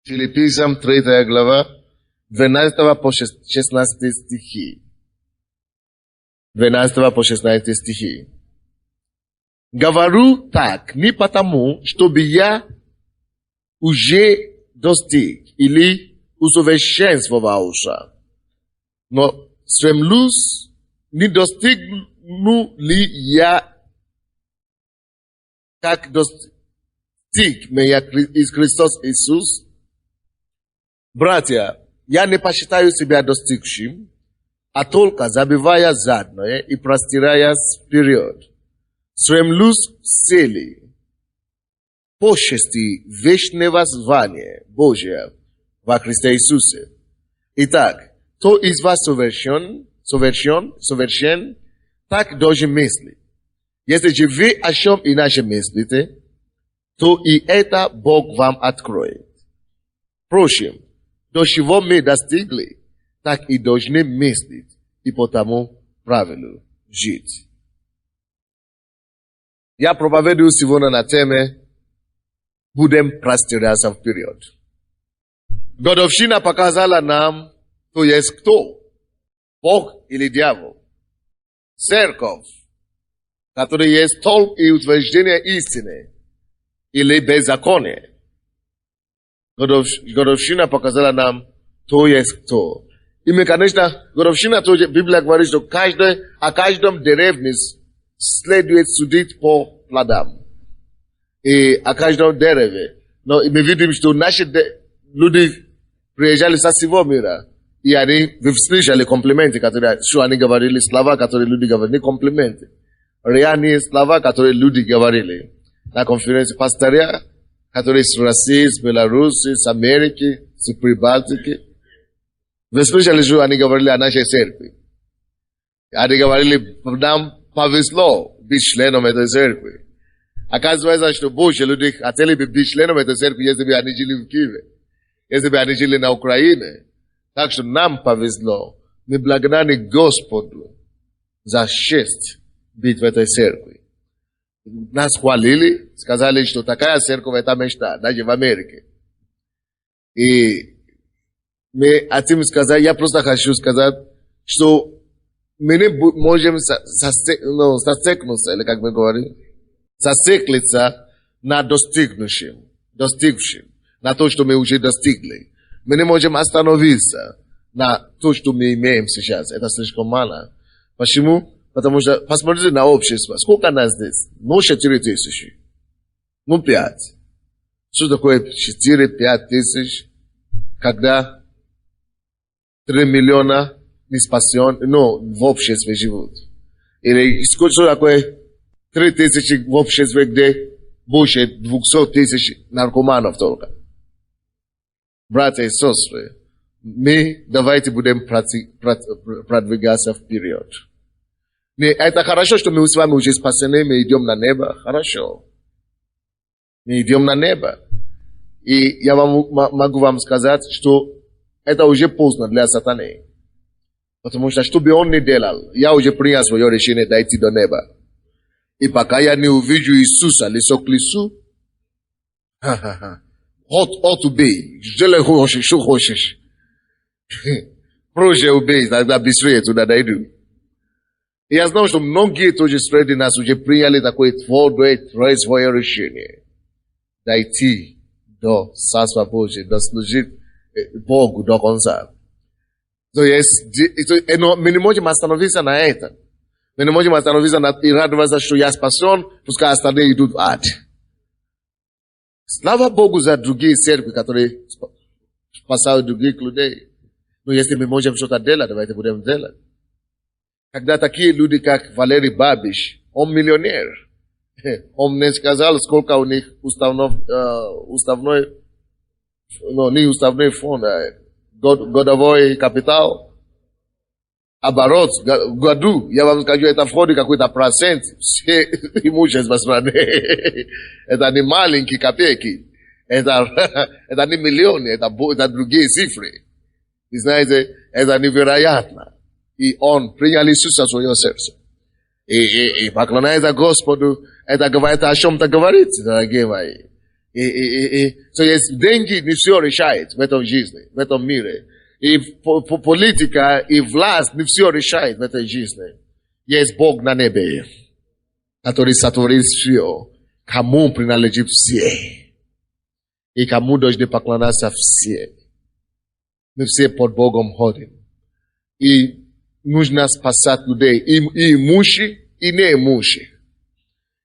Филиппийцам 3 глава, 12 по 16 стихи. 12 по 16 стихи. Говорю так, не потому, чтобы я уже достиг или усовершенствовался, но стремлюсь, не достигну ли я, как достиг меня из Христос Иисус. Братья, я не посчитаю себя достигшим, а только забивая заднее и простираясь вперед, стремлюсь к цели, почести вечного звания Божия во Христе Иисусе. Итак, кто из вас совершен, так должен мыслить. Если же вы о чем иначе мыслите, то и это Бог вам откроет. Впрочем, до чего мы достигли, так и должны мыслить, и по тому правилу жить. Я проповедую сегодня на теме «Будем простираться вперед». Годовщина показала нам, кто есть кто, Бог или дьявол. Церковь, которая есть столб и утверждение истины, или беззаконие. Годовщина показала нам, кто есть кто. И мы, конечно, годовщина, то Библия говорит, что о каждом деревне следует судить по плодам. И о каждом дереве. Но мы видим, что наши люди приезжали со всего мира. И они слышали комплименты, что они говорили, слова, которые люди говорили, не комплименты. Реальные слова, которые люди говорили. На конференции пастыря, которые с России, с Беларуси, с Америки, с Прибалтики. Вы слышали, что они говорили о нашей церкви. Они говорили, нам повезло быть членом этой церкви. Оказывается, что больше люди хотели бы быть членом этой церкви, если бы они жили в Киеве, если бы они жили на Украине. Так что нам повезло. Мы благодарны Господу за честь быть в этой церкви. Нас хвалили, сказали, что такая церковь это мечта, даже в Америке. И мы хотим сказать, я просто хочу сказать, что мы не можем зацикнуться, или как мы говорим, зациклиться на достигшем, на то, что мы уже достигли. Мы не можем остановиться на то, что мы имеем сейчас. Это слишком мало. Почему? Потому что, посмотрите на общество. Сколько нас здесь? 4 тысячи. 5. Что такое 4-5 тысяч, когда 3 миллиона не спасен, в обществе живут? Или что такое 3 тысячи в обществе, где больше 200 тысяч наркоманов только? Братья и сестры, мы давайте будем продвигаться вперед. Это хорошо, что мы с вами уже спасены, мы идем на небо. Хорошо. Мы идем на небо. И я могу вам сказать, что это уже поздно для сатаны. Потому что, что бы он ни делал, я уже принял свое решение дойти до неба. И пока я не увижу Иисуса лицо к лицу, от убей. Сделай что хочешь. Проще убей, тогда быстрее туда дойду. И я знаю, что многие тоже среди нас уже приняли такое твердое свое решение. Дойти до Царства Божьего, дослужить Богу до конца. Но мы не можем остановиться на этом. Мы не можем остановиться и радоваться, что я спасен, пускай остальные идут в ад. Слава Богу за другие церкви, которые спасают других людей. Но если мы можем что-то делать, давайте будем делать. Когда такие люди, как Валерий Бабич, он миллионер. Он мне сказал, сколько у них уставной фонд, годовой капитал, оборот в году. Я вам скажу, это входит какой-то процент все имущества страны. Это не маленькие копейки. Это не миллионы, это другие цифры. И знаете, это невероятно. И он принял Иисуса в свое сердце. И поклоняется Господу, это говорит о чем-то говорит, дорогие мои. So есть деньги, не все решает в этом жизни, в этом мире. И политика, и власть не все решает в этой жизни. Есть Бог на небе, который сотворил все, кому принадлежит все. И кому должны поклоняться все. Мы все под Богом ходим. И нужно спасать людей. И имущие, и неимущие.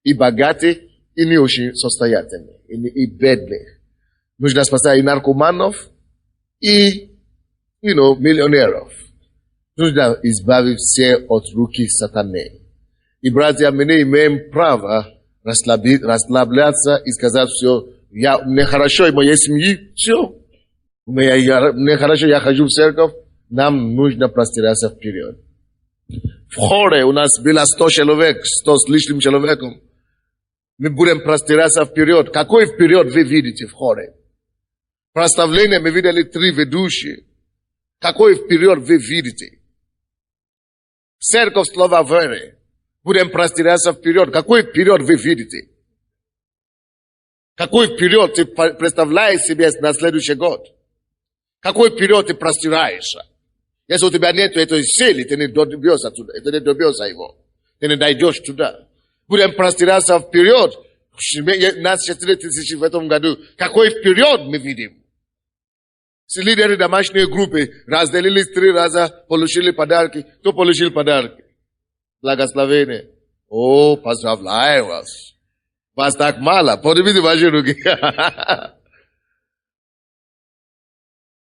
И богатые, и не очень состоятельные. И бедных. Нужно спасать и наркоманов, и, миллионеров. Нужно избавить все от руки сатаны. И, братья, мы не имеем права расслабляться и сказать все, мне хорошо, и моей семьи, все. Мне хорошо, я хожу в церковь, нам нужно простираться вперед. В хоре у нас было 100 человек, 100 с лишним человеком. Мы будем простираться вперед. Какой вперед вы видите в хоре? Прославление мы видели 3 ведущие. Какой вперед вы видите? Церковь слова веры. Будем простираться вперед. Какой вперед вы видите? Какой вперед ты представляешь себе на следующий год? Какой вперед ты простираешься? Если у тебя нет этой цели, ты не добьешься туда, ты не добьешься его. Ты не дойдешь туда. Будем простираться вперед. Нас 4000 в этом году. Какой вперед мы видим? Лидеры домашней группы разделились 3 раза, получили подарки. Кто получил подарки? Благословение. О, поздравляю вас. Вас так мало. Поднимите ваши руки.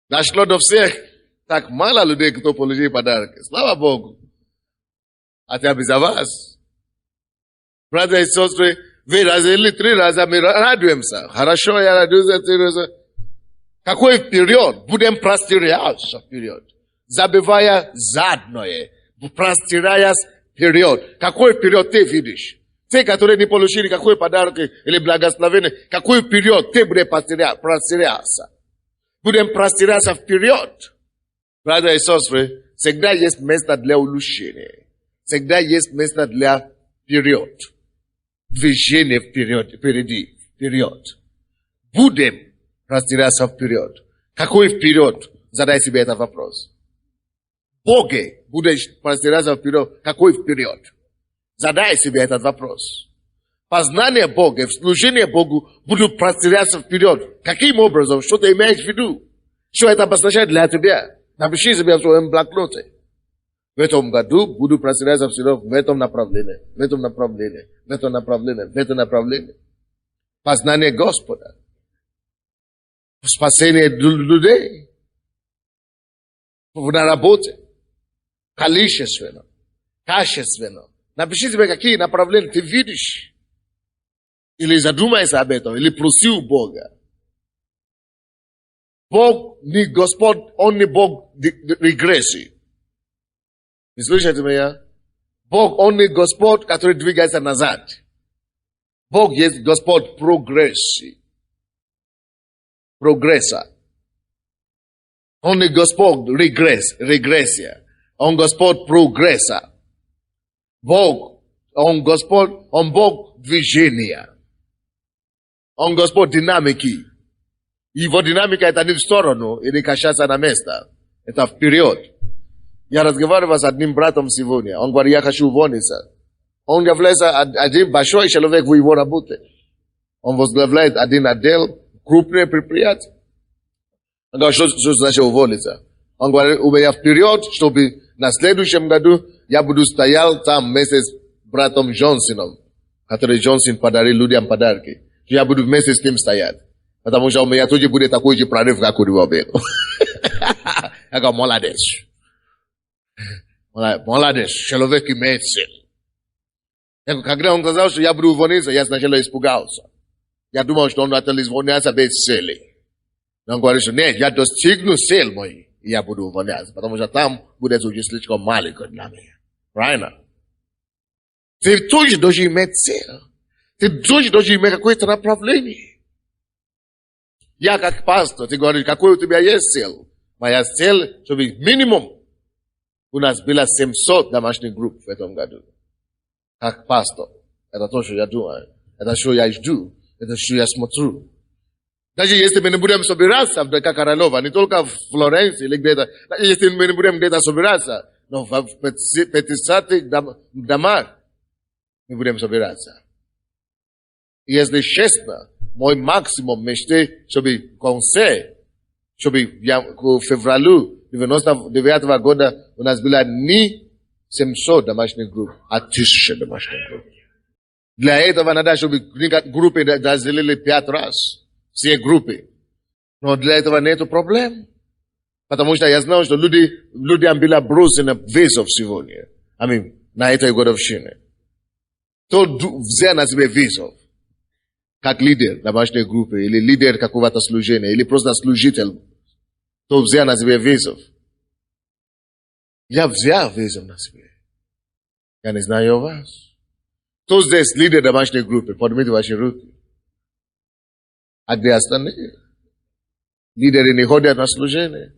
Дошло до всех. Так мало людей, кто получил подарки. Слава Богу. Хотя бы за вас. Братья и сестры, вы разделили 3 раза, мы радуемся. Хорошо, я радуюсь 3 раза. Какой вперед? Будем простираться вперед. Забывая задное. Простираясь вперед. Какой вперед ты видишь? Те, которые не получили какой подарки или благословение, какой вперед ты будешь простираться? Будем простираться вперед. Братья и сестры, всегда есть место для улучшения. Всегда есть место для вперед. Движение впереди, вперед. Будем простираться вперед. Какой вперед? Задай себе этот вопрос. Боги, будешь простираться вперед. Какой вперед? Задай себе этот вопрос. Познание Бога, служение Богу будут простираться вперед. Каким образом? Что ты имеешь в виду? Что это обозначает для тебя? Напиши себе в своем блокноте. В этом году буду простираться вперед в этом направлении, в этом направлении, в этом направлении, в этом направлении. Познание Господа. Спасение людей. На работе. Количественно. Качественно. Напиши себе, какие направления ты видишь. Или задумайся об этом, или проси у Бога. Бог не Господь, Он не Бог регрессии. Вы слышите меня? Бог, Он не Господь, который двигается назад. Бог есть Господь прогрессии. Прогресса. Он не Господь регрессия. Он Господь прогресса. Бог, Он Господь, Он Бог движения. Он Господь динамики. Его динамика это не в сторону или качаться на место. Это вперед. Я разговаривал с одним братом сегодня. Он говорит, я хочу уволиться. Он является один большой человек в его работе. Он возглавляет один отдел, крупное предприятие. Он говорит, что значит уволиться? Он говорит, у меня вперед, чтобы на следующем году я буду стоял там вместе с братом Джонсоном, который Джонсон подарил людям подарки. Я буду вместе с ним стоять. Потому что у меня тоже будет такой же прорыв, как у него был. Я говорю, молодец. Молодец. Человек имеет цель. Когда он сказал, что я буду уволиться, я сначала испугался. Я думал, что он хотел увольняться без цели. Он говорит, что нет, я достигну цель мой, и я буду увольняться. Потому что там будет уже слишком маленько для меня. Правильно? Ты тоже должен иметь цель. Ты тоже должен иметь какое-то направление. Я как пастор, ты говоришь, какой у тебя есть цель? Моя цель, чтобы минимум у нас было 700 домашних групп в этом году. Как пастор. Это то, что я думаю. Это что я жду. Это что я смотрю. Także nie budem sobierasa w Karalowa, nie tylko w Florencji, ale gdzie nie budem gdzie sobierasa. No w Petisaty, Damar, nie budem sobierasa. Jest 16, mój maksimum myśli, żeby konse, żeby w februaru 99 года у нас было не 700 домашних групп, а 1000 домашних групп. Для этого надо, чтобы группы разделили 5 раз. Все группы. Но для этого нету проблем. Потому что я знал, что людям было бросено вызов сегодня. На этой годовщине. Кто взял на себя вызов? Как лидер домашней группы, или лидер какого-то служения, или просто служитель. Кто взял на себя вызов? Я взял вызов на себя. Я не знаю вас. Кто здесь лидер домашней группы? Поднимите ваши руки. А где остальные? Лидеры не ходят на служение.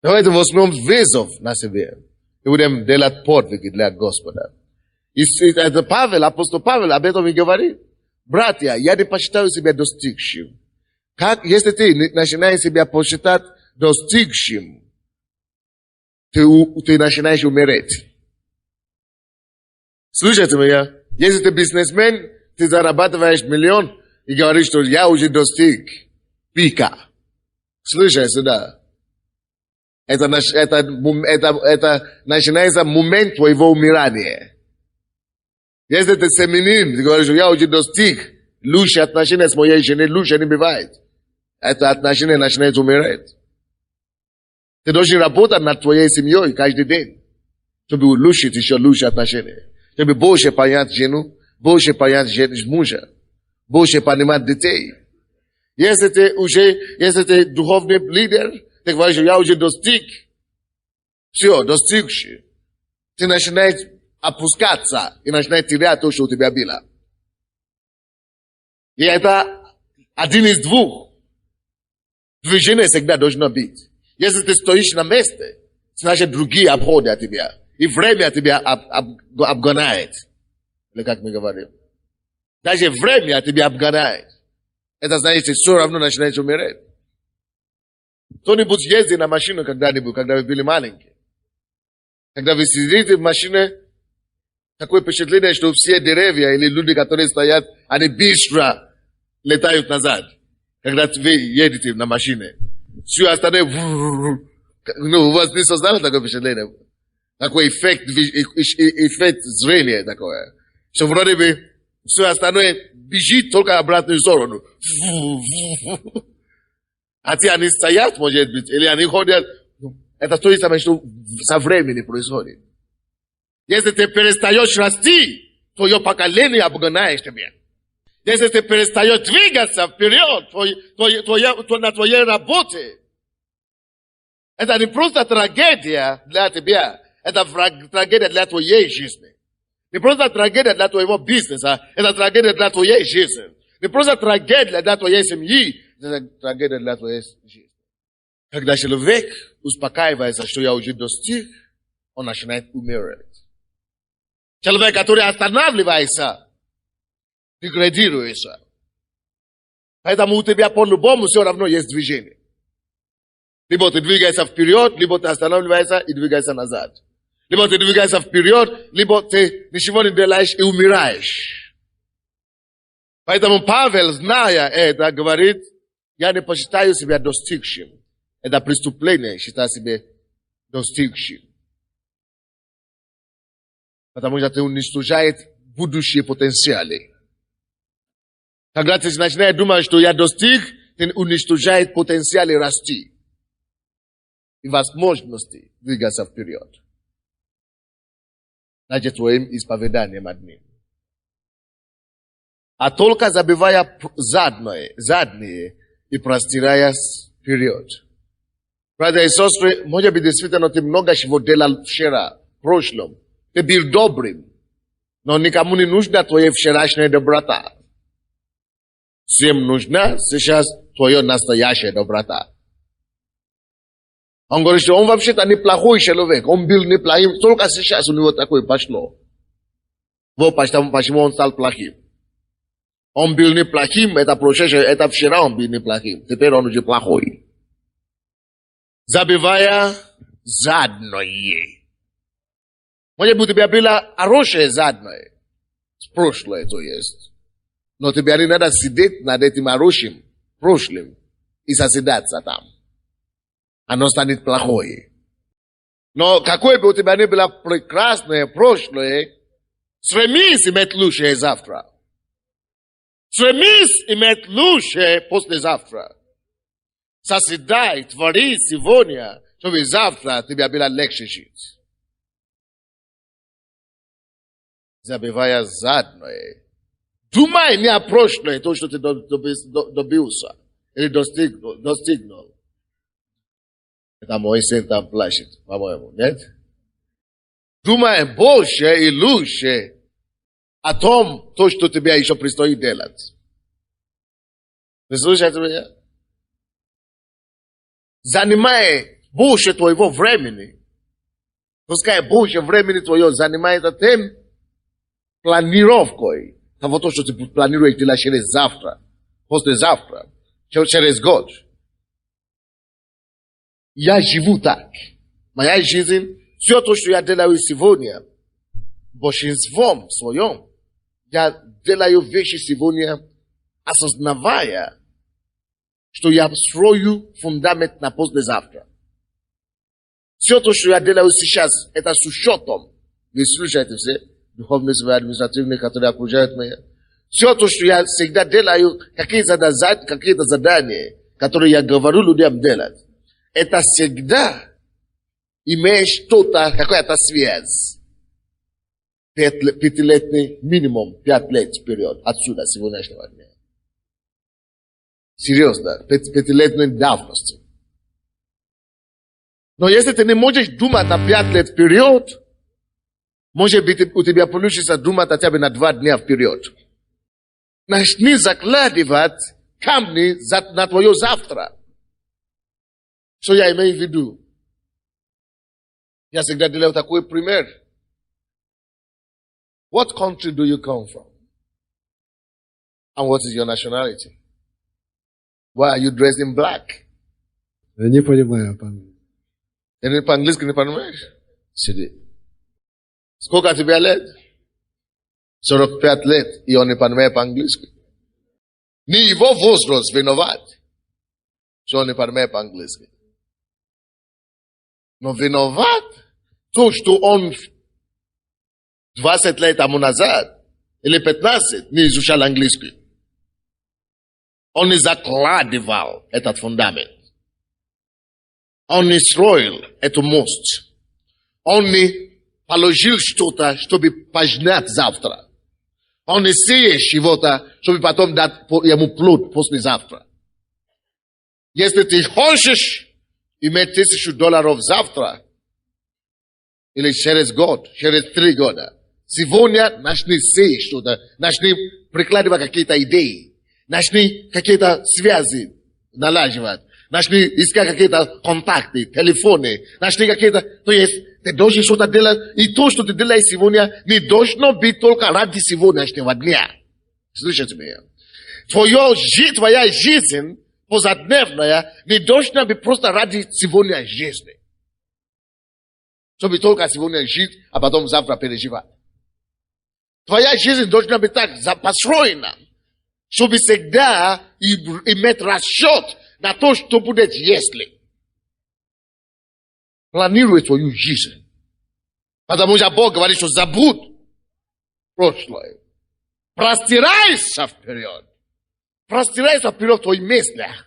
Давайте возьмем вызов на себе. И будем делать подвиги для Господа. И это Павел, апостол Павел об этом и говорит. Братья, я не посчитаю себя достигшим. Как, если ты начинаешь себя посчитать достигшим, ты начинаешь умереть. Слушайте меня, если ты бизнесмен, ты зарабатываешь 1 миллион и говоришь, что я уже достиг пика. Слушай сюда. Это начинается момент твоего умирания. Если ты семенин, ты говоришь, что я уже достиг, лучшие отношения с моей женой, лучше не бывает. Это отношение начинает умирать. Ты должен работать над твоей семьей каждый день, чтобы улучшить еще лучшие отношения. Чтобы больше понять жену, больше понять мужа, больше понимать детей. Если ты духовный лидер, ты говоришь, я уже достиг. Все, достигший. Ты начинаешь опускаться и начинаешь терять то, что у тебя было. И это один из двух. Движение всегда должно быть. Если ты стоишь на месте, значит другие обходят тебя. И время тебя обгоняет. Или как мы говорим. Даже время тебя обгоняет. Это значит, все равно начинаешь умереть. Кто-нибудь ездил на машину когда-нибудь, когда вы были маленькие? Когда вы сидите в машине, такое впечатление, что все деревья или люди, которые стоят, они быстро летают назад. Когда вы едете на машине. Все остальное, у вас не создало такое впечатление? Такой эффект зрения такое. Что вроде бы все остальное бежит только в обратную сторону. Хотя они стоят, может быть, или они ходят. Это то же самое, что со временем происходит. Если ты перестаешь расти, твое поколение обгоняешь тебя. Если ты перестаешь двигаться вперед на твоей работе, это не просто трагедия для тебя, это трагедия для твоей жизни. Не просто трагедия для твоего бизнеса, это трагедия для твоей жизни. Не просто трагедия для твоей семьи, это трагедия для твоей жизни. Когда человек успокаивается, что я уже достиг, он начинает умирать. Человек, который останавливается, деградируется. Поэтому у тебя по-любому все равно есть движение. Либо ты двигаешься вперед, либо ты останавливаешься и двигаешься назад. Либо ты двигаешься вперед, либо ты ничего не делаешь и умираешь. Поэтому Павел, зная это, говорит, я не посчитаю себя достигшим. Это преступление считать себя достигшим. Потому что ты уничтожаешь будущие потенциалы. Когда ты начинаешь думать, что я достиг, ты уничтожаешь потенциалы расти. И возможности двигаться вперед. Значит, твоим исповеданием одним. А только забивая задние и простираясь вперед. Братья и сестры, может быть, действительно, ты много чего делал вчера, в прошлом. Ты был добрым. Но никому не нужна твоя вчерашняя доброта. Всем нужна сейчас твоя настоящая доброта. Он говорит, что он вообще-то неплохой человек. Он был неплохим. Только сейчас у него такое пошло. Вот почему он стал плохим. Он был неплохим, это прошедшее, это вчера он был неплохим. Теперь он уже плохой. Забивая задное. Может быть, у тебя было хорошее задное. Прошлое, то есть. Но тебе не надо сидеть над этим хорошим прошлым и созидаться там. Оно станет плохое. Но какое бы у тебя ни было прекрасное прошлое, стремись иметь лучшее завтра. Стремись иметь лучшее послезавтра. Созидай, твори сегодня, чтобы завтра тебе было легче жить. Забивая задное. Думай не о прошлое, то, что ты добился или достигнул. Это мой сын там плачет, по-моему, нет? Думай больше и лучше о том, то, что тебе еще предстоит делать. Вы слушаете меня? Занимай больше твоего времени. Пускай больше времени твое занимается тем планировкой того, то, что ты планируешь делать через завтра, послезавтра, через год. Я живу так. Моя жизнь, все то, что я делаю сегодня, большинством своем, я делаю вещи сегодня, осознавая, что я строю фундамент на послезавтра. Все то, что я делаю сейчас, это с учетом. Вы слушаете все духовные свои административные, которые окружают меня. Все то, что я всегда делаю, какие-то задания, которые я говорю людям делать, это всегда имеет что-то, какая-то связь. Пятилетний минимум, 5 лет вперед, отсюда, сегодняшнего дня. Серьезно, пятилетней давности. Но если ты не можешь думать на 5 лет вперед, может быть, у тебя получится думать хотя бы на 2 дня вперед. Начни закладывать камни на твое завтра. Что я имею в виду? Я всегда делаю такой пример. What country do you come from? And what is your nationality? Why are you dressed in black? Я не понимаю по-английски. Ты по-английски не понимаешь? Сиди. Сколько тебе лет? 45 лет, и он не понимает по-английски. Не его возраст виноват, что он не понимает по-английски. Но виноват то, что он 20 лет тому назад, или 15, не изучал английский. Он не закладывал этот фундамент. Он не строил этот мост. Он не положил что-то, чтобы пожнать завтра. Он не сеет чего-то, чтобы потом дать ему плод послезавтра. Если ты хочешь иметь $1000 завтра, или через год, через 3 года, сегодня начни сеять что-то, начни прикладывать какие-то идеи, начни какие-то связи налаживать, начни искать какие-то контакты, телефоны, начни какие-то... То есть ты должен что-то делать, и то, что ты делаешь сегодня, не должно быть только ради сегодняшнего дня. Слышите меня? Твоя жизнь позадневная не должна быть просто ради сегодняшней жизни. Чтобы только сегодня жить, а потом завтра переживать. Твоя жизнь должна быть так построена, чтобы всегда иметь расчет на то, что будет если. Планируй твою жизнь. Потому что Бог говорит, что забудь прошлое. Простирайся вперед. Простирайся вперед в твоих мыслях.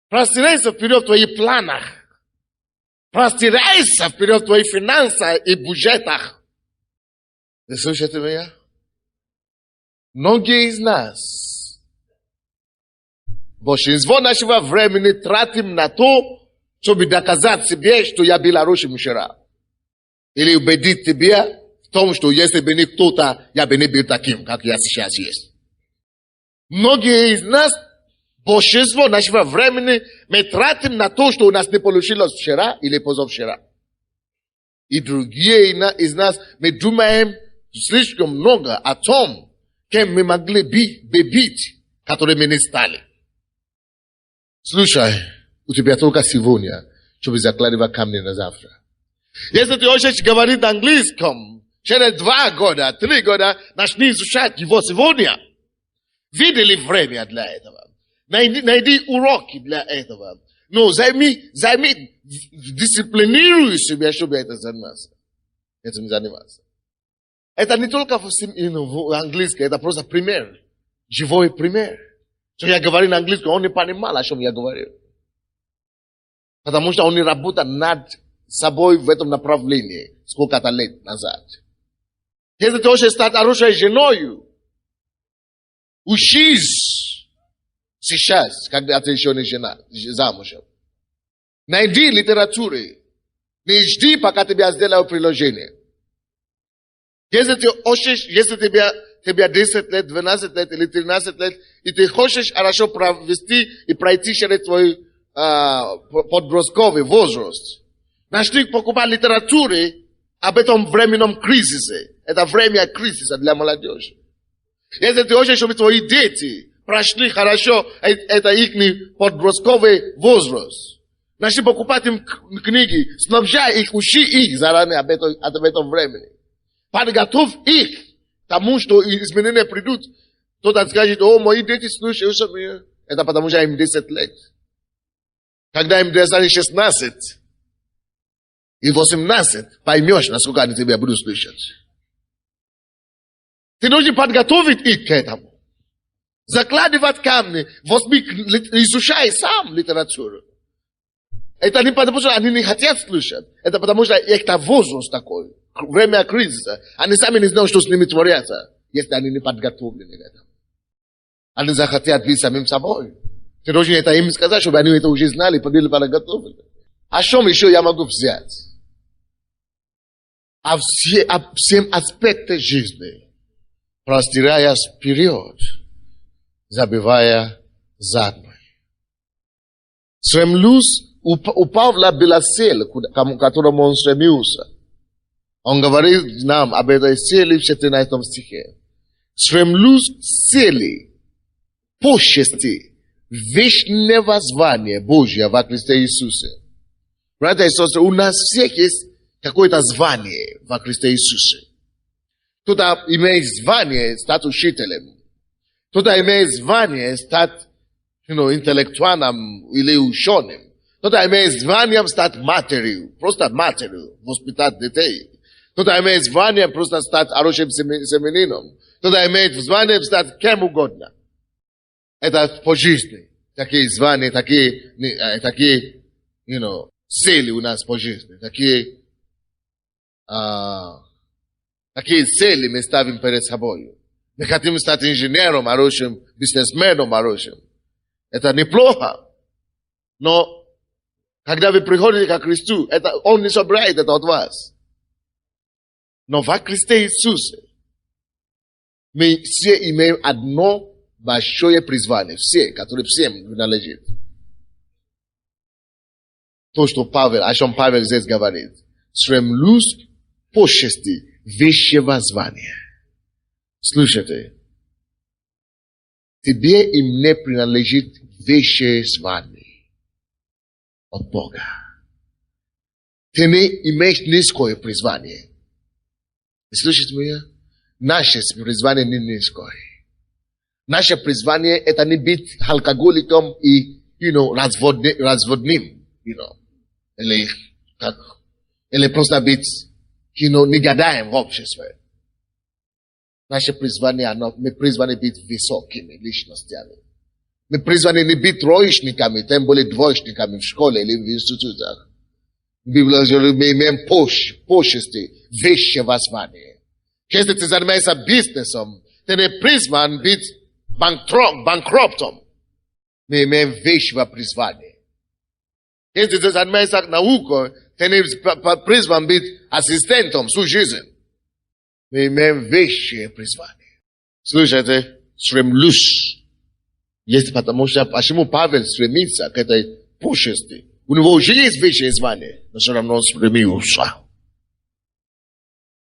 Простирайся вперед в твоих планах. Простирайся вперед в твоих финансах и бюджетах. Вы слышите меня? Многие из нас большинство нашего времени тратим на то, чтобы доказать себе, что я был хорошим вчера. Или убедить тебя в том, что если бы не кто-то, я бы не был таким, как я сейчас есть. Многие из нас, большинство нашего времени, мы тратим на то, что у нас не получилось вчера или позавчера. И другие из нас, мы думаем слишком много о том, кем мы могли бы быть, которые мы не стали. Слушай, у тебя только сегодня, чтобы закладывать камни на завтра. Если ты хочешь говорить на английском, через 2 года, 3 года, начни изучать его сегодня. Видели время для этого. Найди уроки для этого. Но дисциплинируй себя, чтобы этим заниматься. Это не только в английском, это просто пример. Живой пример. Что я говорю на английском, он не понимал, о чем я говорю. Потому что он не работал над собой в этом направлении сколько-то лет назад. Если ты хочешь стать хорошей женой, учись сейчас, когда ты еще не замужем. Найди литературу. Не жди, пока тебя сделают приложение. Если ты хочешь, если тебе 10 лет, 12 лет или 13 лет, и ты хочешь хорошо провести и пройти через твой подростковый возраст, начни покупать литературу об этом временном кризисе. Это время кризиса для молодежи. Если ты хочешь, чтобы твои дети прошли хорошо, это их подростковый возраст. Начни покупать им книги, снабжай их, учи их заранее об этом времени. Подготовь их к тому, что изменения придут. Кто-то скажет, мои дети слушаются меня. Это потому что им 10 лет. Когда им станет 16 и 18, поймешь, насколько они тебя будут слушать. Ты должен подготовить их к этому. Закладывать камни, изучай сам литературу. Это не потому, что они не хотят слушать. Это потому, что это возраст такой. Время кризиса. Они сами не знают, что с ними творится, если они не подготовлены к этому. Они захотят быть самим собой. Ты должен это им сказать, чтобы они это уже знали, были подготовлены. О чем еще я могу взять? О всем аспектах жизни, простираясь вперед, забывая задом. Стремлюсь, у Павла была цель, к которому он стремился. Он говорит нам об этой цели в 14 стихе. Стремлюсь к цели, почести, вечного звания Божьего во Христе Иисусе. Братья и сестры, у нас всех есть какое-то звание во Христе Иисусе. Кто-то имеет звание стать учителем. Кто-то имеет звание стать интеллектуалом или ученым. Кто-то имеет звание стать матерью, просто матерью, воспитать детей. Кто-то имеет звание просто стать хорошим семенином. Кто-то имеет звание стать кем угодно. Это по жизни. Такие звания, такие цели у нас по жизни. Такие цели мы ставим перед собой. Мы хотим стать инженером хорошим, бизнесменом хорошим. Это неплохо. Но когда вы приходите к Христу, Он не собирает это от вас. Но во Христе Иисусе мы все имеем одно большое призвание. Все, которое всем принадлежит. То, что о чем Павел здесь говорит. Стремлюсь к почести высшего звания. Слушайте. Тебе и мне принадлежит высшее звание от Бога. Ты не имеешь низкое призвание. Слышите меня? Наше призвание не низкое. Наше призвание это не быть алкоголиком и, разводным, или просто быть, негодяем в обществе. Наше призвание, мы призваны быть высокими личностями. Мы призваны не быть троечниками, тем более двоечниками в школе или в институтах. Мы имеем почести высшего звания. Если ты занимаешься бизнесом, ты не призван быть банкротом. Мы имеем высшего призвания. Если ты занимаешься наукой, ты не призван быть ассистентом всю жизнь. Мы имеем высшее призвание. Слушайте, стремлюсь. Есть потому что, почему Павел стремится к этой почести? У него уже есть высшее звание, но все равно он стремился.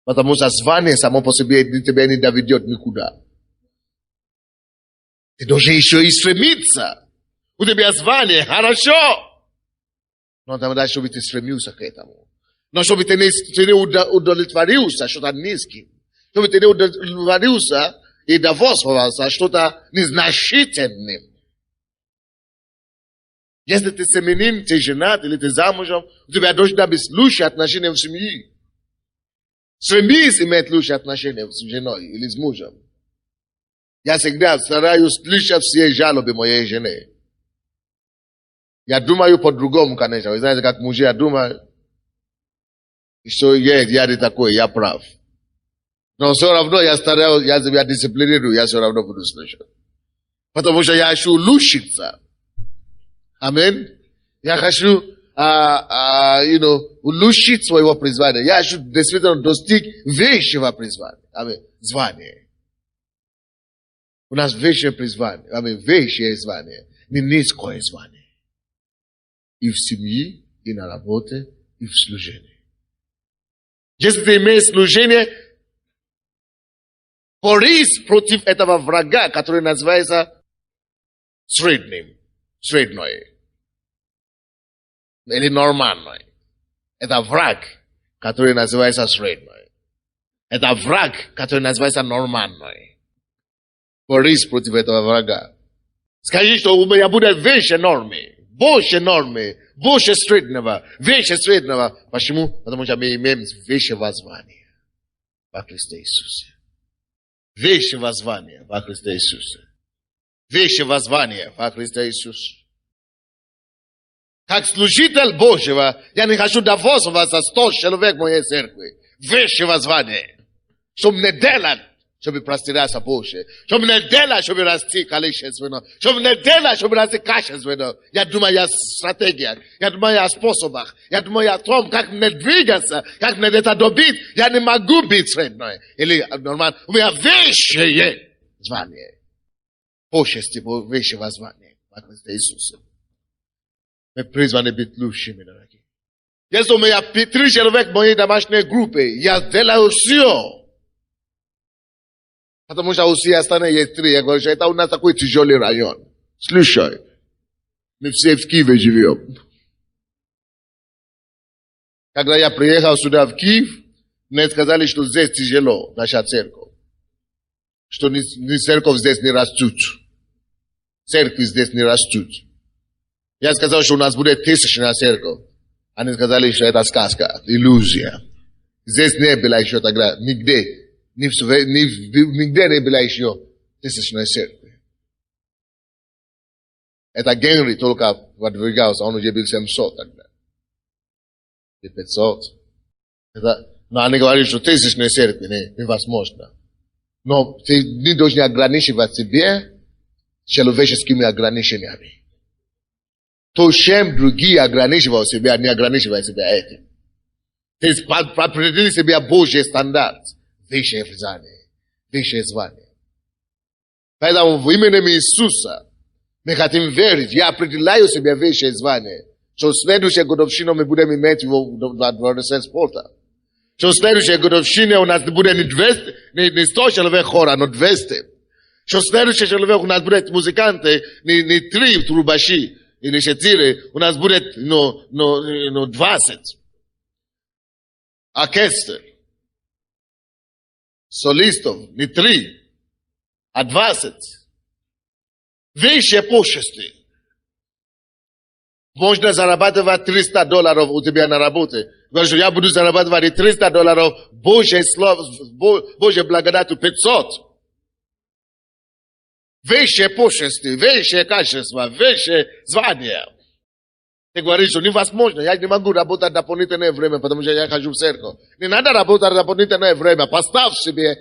Потому что звание само по себе тебя не доведет никуда. Ты должен еще и стремиться. У тебя звание, хорошо. Но надо, чтобы ты стремился к этому. Но чтобы ты не удовлетворился что-то низким. Чтобы ты не удовлетворился и довольствовался что-то незначительным. Если ты семенин, ты женат или ты замужем, у тебя должно быть лучшие отношения в семье. Стремись иметь лучшие отношения с женой или с мужем. Я всегда стараюсь слышать все жалобы моей жены. Я думаю по-другому, конечно. Вы знаете, как мужья, я думаю, что я не такой, я прав. Но все равно я стараюсь, я себя дисциплинирую, я все равно буду слышать. Потому что я хочу улучшиться. Аминь. Я хочу, улучшить своего призвания. Я хочу действительно достичь высшего призвания. Аминь. Звание. У нас высшее призвание. Аминь. Высшее звание. Не низкое звание. И в семье, и на работе, и в служении. Если ты имеешь служение, борись против этого врага, который называется средним. Средной. Или нормальной. Это враг, который называется средной. Это враг, который называется нормальной. Борись против этого врага. Скажи, что у меня будет выше нормы. Больше нормы. Больше среднего. Выше среднего. Почему? Потому что мы имеем высшее звание во Христе Иисусе. Высшее звание во Христе Иисусе. Высшее звание во Христе Иисусе. Как служитель Божьего, я не хочу довольствоваться 100 человек в моей церкви. Высшего звания. Чтобы не делать, чтобы простираться Божье. Чтобы не делать, чтобы расти количественно. Чтобы не делать, чтобы расти качественно. Я думаю о стратегиях. Я думаю о способах. Я думаю о том, как мне двигаться, как мне это добить. Я не могу быть средной. Или нормально. У меня высшее звание. Почести высшего звания во Христе Иисусе. Мы призваны быть лучшими, дорогие. Если у меня 3 человека в моей домашней группе, я делаю все. Потому что у всех остальных есть 3. Я говорю, что это у нас такой тяжелый район. Слушай, мы все в Киеве живем. Когда я приехал сюда в Киев, мне сказали, что здесь тяжело, наша церковь. Что церковь здесь не растут. Церкви здесь не растут. Я сказал, что у нас будет 1000 церковь. Они сказали, что это сказка, иллюзия. Здесь не было еще тогда, нигде. Нигде не было еще 1000 церкви. Это Генри только подвигался, он уже был 700 тогда. И 500. Но они говорили, что 1000 церкви невозможно. Но ты не должен ограничивать себя человеческими ограничениями. То, чем другие ограничивают себя, не ограничивай себя этим. Ты определи себе Божий стандарт. Высшее звание. Высшее звание. Поэтому в имени Иисуса мы хотим верить. Я определяю себе высшее звание. Что следующая годовщина мы будем иметь в дворце спорта. Что следующая годовщина у нас будет не 100 человек хора, но 200. Что следующий человек у нас будет музыканты, не 3 трубачи. Или 4, у нас будет 20. Оркестр. Солистов, не 3, а 20. Высшие почести. Можно зарабатывать $300 у тебя на работе. Говорю, что я буду зарабатывать $300, Божье слово, Божье благодать 500. Высшие почести, высшее качество, высшее звание. Ты говоришь, что невозможно, я не могу работать дополнительное время, потому что я хожу в церковь. Не надо работать дополнительное время, поставь себе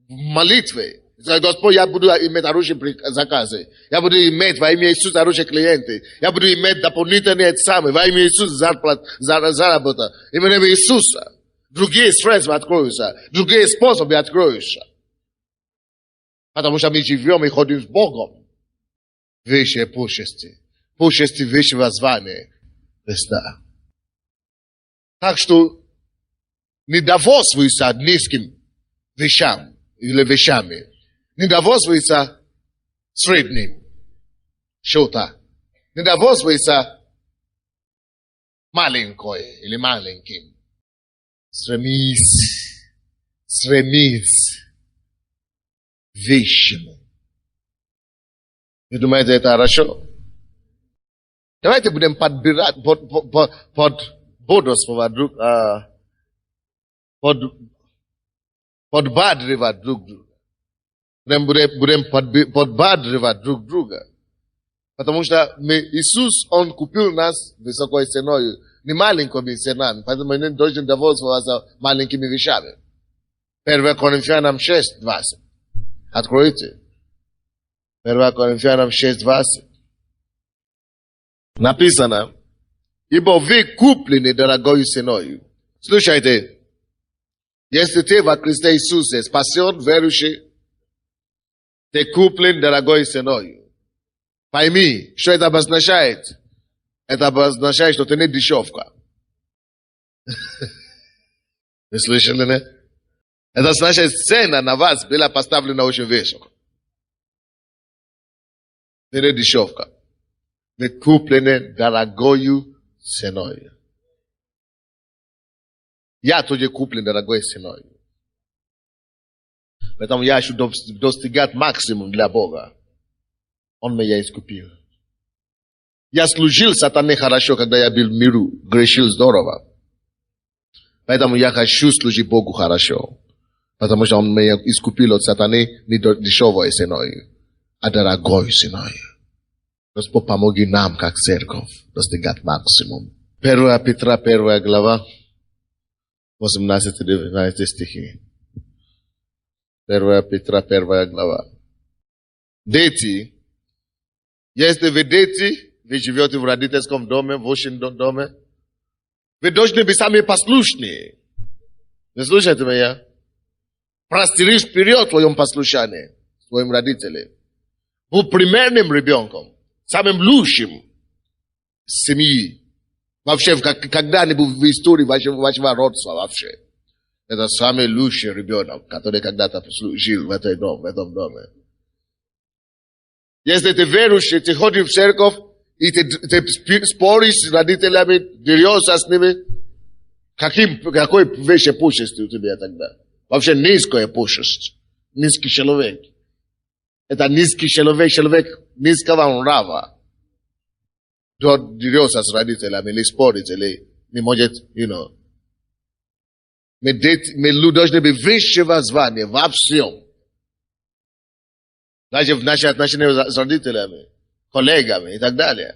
в молитве. Скажи, Господь, я буду иметь хорошие заказы. Я буду иметь во имя Иисуса хорошие клиенты. Я буду иметь дополнительные экзамены во имя Иисуса заработа. Именно в Иисуса. Другие средства откроются, другие способы откроются. Потому что мы живем и ходим с Богом. Высшие почести. Почести высшего звания Христа. Так что не довольствуйся низким вещам или вещами. Не довольствуйся Средний. Что-то. Недовольствуйся маленькое или маленьким. Стремись вещему. Вы думаете, это хорошо? Давайте будем подбирать, подбадривать друг друга. Будем подбадривать друг друга. Потому что Иисус, Он купил нас высокой ценой, не маленькими ценами, поэтому мы не должны довольствоваться маленькими вещами. 1 Коринфянам 6:20. Откройте. 1 Коринфянам 6:20. Написано, ибо вы куплены дорогою ценою. Слушайте, если ты во Христе Иисусе спасен, верующий, ты куплен дорогой ценою. Пойми, что это обозначает? Это обозначает, что ты не дешевка. Вы слышали, не? Это значит, цена на вас была поставлена очень высоко. Ты не дешевка. Вы куплены дорогою ценой. Я тоже куплен дорогой ценой. Поэтому я хочу достигать максимум для Бога. Он меня искупил. Я служил сатане хорошо, когда я был в миру. Грешил здорово. Поэтому я хочу служить Богу хорошо. Потому что Он меня искупил от сатаны не дешевой ценой, а дорогой ценой. Господь, помоги нам, как церковь, достигать максимум. 1 Петра, 1 глава, 18-19 стихи. 1 Петра, 1 глава. Дети, если вы дети, вы живете в родительском доме, в вашем доме, вы должны быть сами послушные. Вы слушаете меня? Простеришь вперед в твоем послушании, своим родителям. Будь примерным ребенком. Самым лучшим семьи. Вообще, когда-нибудь в истории вашего родства вообще. Это самый лучший ребенок, который когда-то жил в этом доме. Если ты верующий, ты ходишь в церковь, и ты споришь с родителями, дерешься с ними, какой выше пущесть у тебя тогда? Вообще низкое пущесть. Низкий человек. Это низкий человек низкого нрава. Тот дерется с родителями, или спорит, или не может, Мы должны быть высшего звания во всем. Даже в наших отношениях с родителями, коллегами и так далее.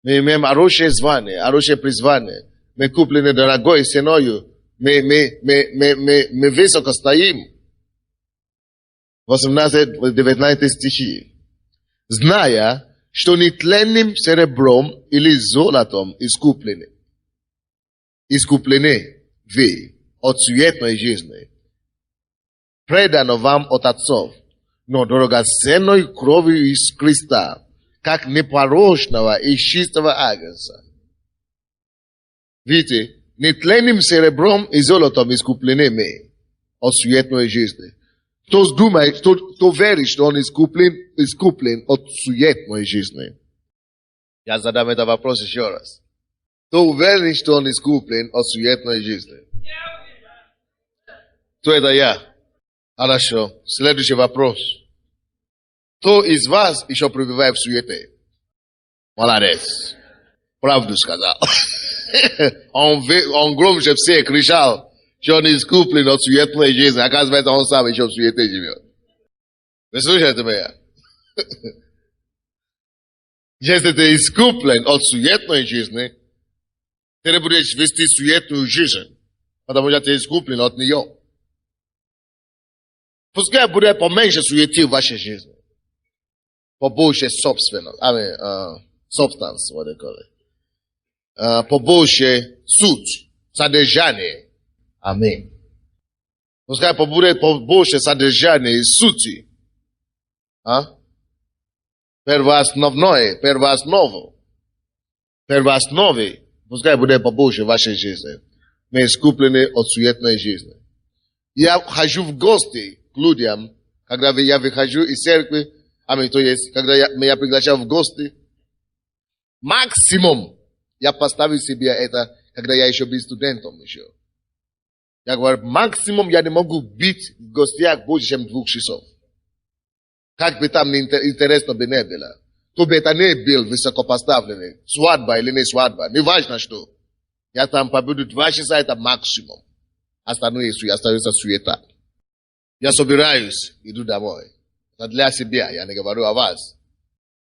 Мы имеем хорошее звание, хорошее призвание. Мы куплены дорогой ценою. Мы высоко стоим. 18-19 стихи. Зная, что нетленным серебром или золотом искуплены вы от суетной жизни, предано вам от отцов, но драгоценной кровью из Христа, как непорочного и чистого агнца. Видите, нетленным серебром и золотом искуплены мы от суетной жизни. Кто думает, кто верит, что он искуплен от суетной жизни? Я задам этот вопрос еще раз. Кто верит, что он искуплен от суетной жизни? Кто это я? Хорошо. Следующий вопрос. Кто из вас еще пребывает в суете? Молодец. Правду сказал. Он громче всех кричал, что он искуплен от суетной жизни. Оказывается, он сам еще в суете живет. Вы слушаете меня? Если ты искуплен от суетной жизни, ты не будешь вести суетную жизнь, потому что ты искуплен от нее. Пускай будет поменьше суеты в вашей жизни. Побольше собственности. Substance, what they call it. Побольше суть, содержание. Аминь. Пускай будет побольше содержания и сути. Первоосновное, первооснове, пускай будет побольше в вашей жизни. Мы искуплены от суетной жизни. Я хожу в гости к людям, когда я выхожу из церкви, то есть, когда меня приглашают в гости, максимум я поставил себе это, когда я еще был студентом еще. Я говорю, максимум я не могу быть в гостях больше, чем 2 часов. Как бы там интересно бы не было. Кто бы это не был высокопоставленный, свадьба или не свадьба, не важно что. Я там побуду 2 часа, это максимум. Остальное остается суета. Я собираюсь, иду домой. Это для себя, я не говорю о вас.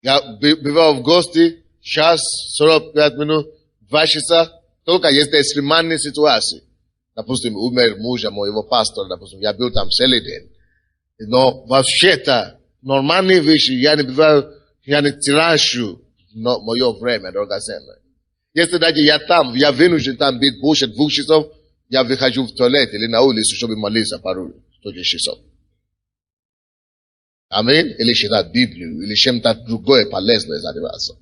Я бывал в гости, час, 45 минут, 2 часа, только если экстремальные ситуации. Допустим, умер мужа моего пастора, допустим, я был там целый день. Но вообще-то, нормальные вещи, я не бываю, я не трачу мое время драгоценное. Если даже я там, я вынужден там быть больше 2 часов, я выхожу в туалет или на улицу, чтобы молиться пару часов. Аминь. Или читать Библию, или чем-то другое полезное заниматься.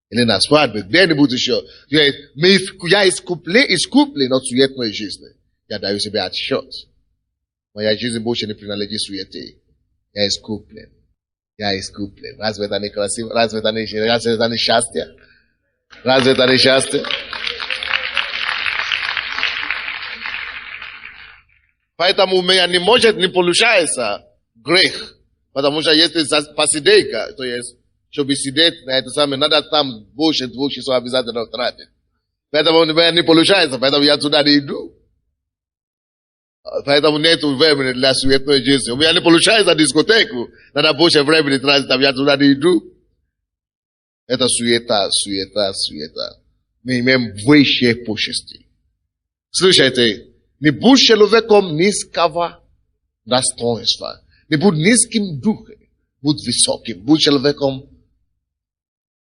Или на свадьбе, где-нибудь еще. Я искуплен от суетной жизни. Я даю себе отсчет. Моя жизнь больше не принадлежит суете. Я искуплен. Я искуплен. Разве это не красиво? Разве это не счастье? Разве это не счастье? Поэтому у меня не может не получается грех. Потому что если посидейка, то есть, чтобы сидеть на это самое, надо там больше 2 часов обязательно тратить. Поэтому у меня не получается, поэтому я туда не иду. Поэтому нет времени для суетной жизни. У меня не получается дискотеку, надо больше времени тратить, я туда не иду. Это суета. Мы имеем высшие почести. Слушайте, не будь человеком низкого достоинства. Не будь низким духом. Будь высоким. Будь человеком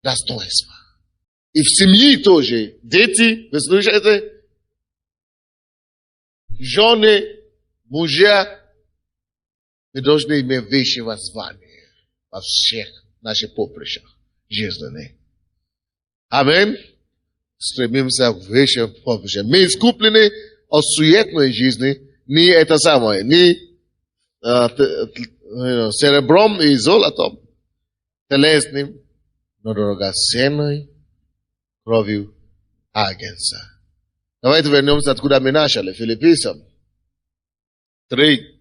достоинства. И в семье тоже. Дети, вы слушаете? Жены, мужья. Мы должны иметь высшего звания во всех наших поприщах жизненных. Аминь. Стремимся к высшим поприщам. Мы искуплены от суетной жизни. Не это самое. Не серебром и золотом. Телесным. Но драгоценной кровью агнца. Давайте вернемся, откуда мы начали. Филиппийцам 3.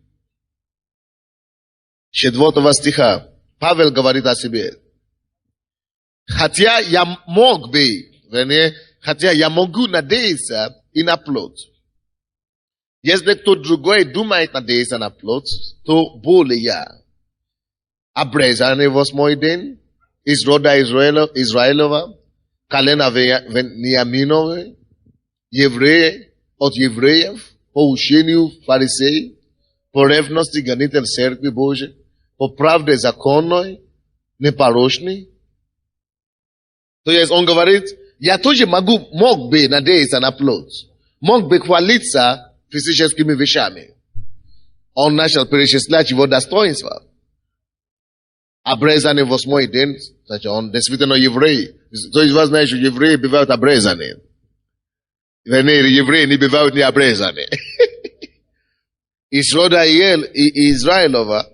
4 стиха. Павел говорит о себе. Хотя я мог бы, хотя я могу надеяться и на плод. Если кто другой думает надеяться на плод, то более я. Обрезанный 8 день, из рода Израилова, колена Вениаминова, евреи от евреев, по учению фарисеев, по ревности гонитель церкви Божией, по правде законной, непорочной. То есть он говорит, я тоже мог бы надеяться на плод, мог бы хвалиться физическими вещами. Он начал перечислять его достоинства. Обрезанный 8 день, значит, он действительно еврей. То есть вы знаете, что евреи бывают обрезанные. Евреи не бывают не обрезанные. Из рода Израилова,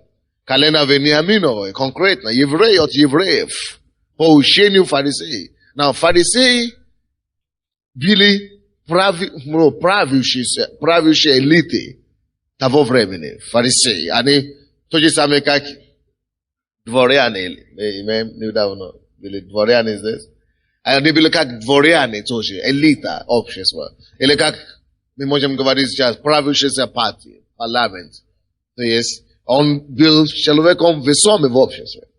колена Вениаминова, конкретно, евреи от евреев, по учению фарисеев. Но фарисеи были правящие элиты того времени. Фарисеи. Они то же самое, как дворяне. Недавно были дворяне здесь. Они были как дворяне тоже, элита общества. Или как мы можем говорить сейчас, правящая партия, парламент. То есть он был человеком весомым в обществе.